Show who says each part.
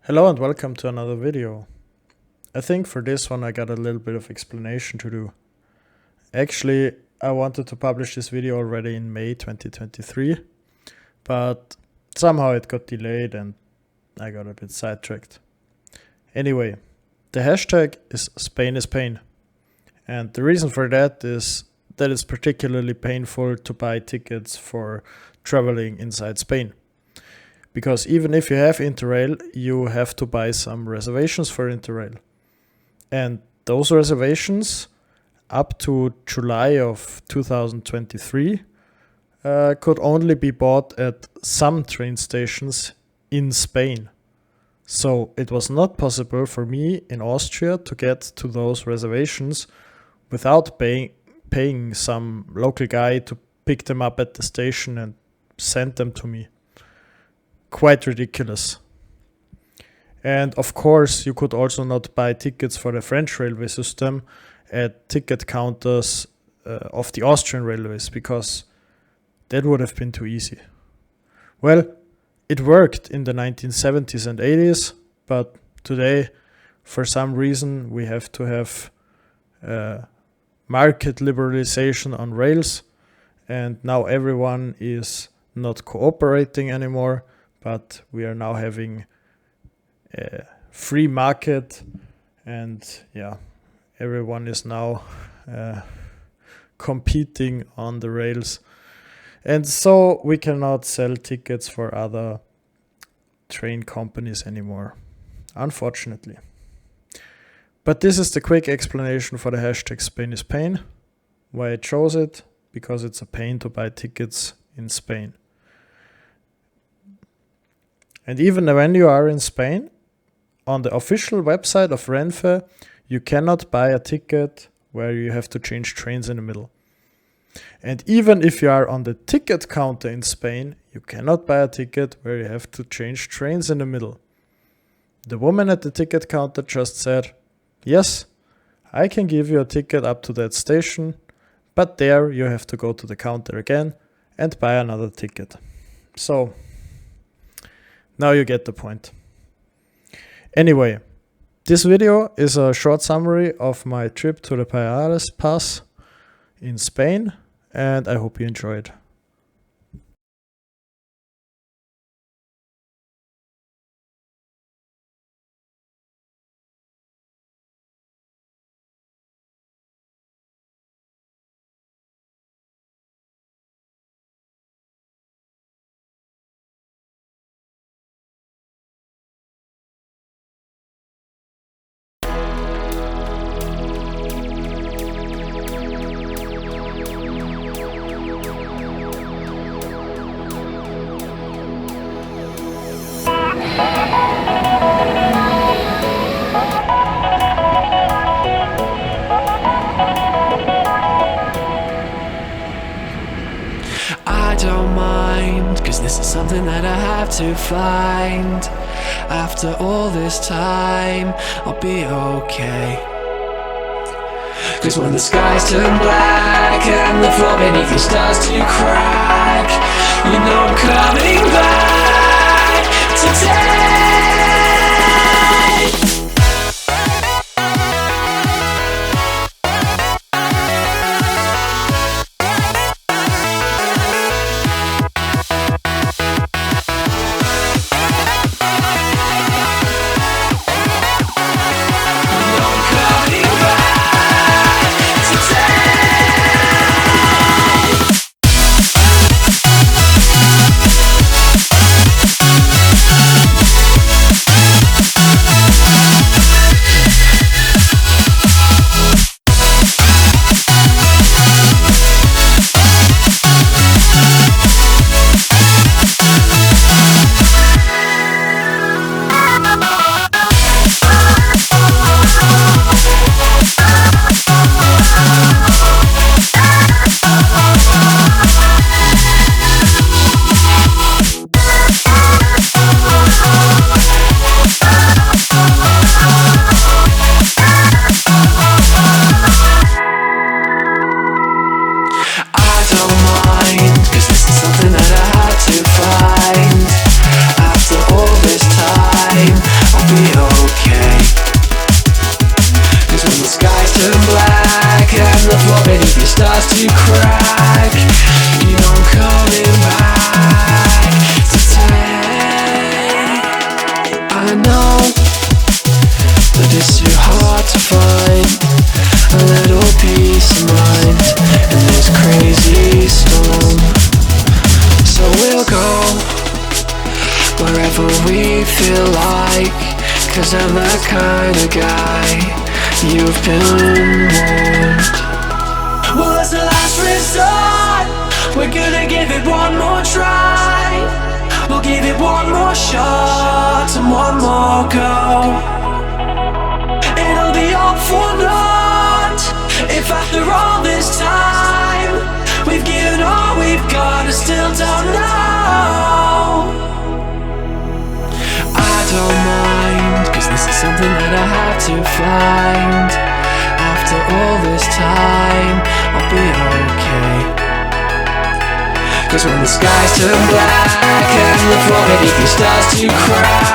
Speaker 1: Hello and welcome to another video. I think for this one I got a little bit of explanation to do. Actually, I wanted to publish this video already in May 2023, but somehow it got delayed and I got a bit sidetracked. Anyway, the hashtag is Spain is pain. And the reason for that is that it's particularly painful to buy tickets for traveling inside Spain. Because even if you have Interrail, you have to buy some reservations for Interrail. And those reservations, up to July of 2023, could only be bought at some train stations in Spain. So it was not possible for me in Austria to get to those reservations without paying some local guy to pick them up at the station and send them to me. Quite ridiculous. And of course, you could also not buy tickets for the French railway system at ticket counters of the Austrian railways, because that would have been too easy. Well, it worked in the 1970s and 80s, but today, for some reason, we have to have market liberalization on rails, and now everyone is not cooperating anymore. But we are now having a free market, and everyone is now competing on the rails. And so we cannot sell tickets for other train companies anymore, unfortunately. But this is the quick explanation for the hashtag Spain is pain. Why I chose it? Because it's a pain to buy tickets in Spain. And even when you are in Spain, on the official website of Renfe, you cannot buy a ticket where you have to change trains in the middle. And even if you are on the ticket counter in Spain, you cannot buy a ticket where you have to change trains in the middle. The woman at the ticket counter just said, "Yes, I can give you a ticket up to that station, but there you have to go to the counter again and buy another ticket." So now you get the point. Anyway, this video is a short summary of my trip to the Pajares Pass in Spain, and I hope you enjoyed.
Speaker 2: I don't mind, cause this is something that I have to find. After all this time, I'll be okay. Cause when the skies turn black and the floor beneath you starts to crack, you know I'm coming back today. feel like, 'cause I'm that kind of guy. You've been warned. Well, as a last resort, we're gonna give it one more try. We'll give it one more shot and one more go. It'll be all for naught if after all this time we've given all we've got and still don't know. I don't mind, 'cause this is something that I have to find. After all this time, I'll be okay. 'Cause when the skies turn black and the floor beneath you starts to crack,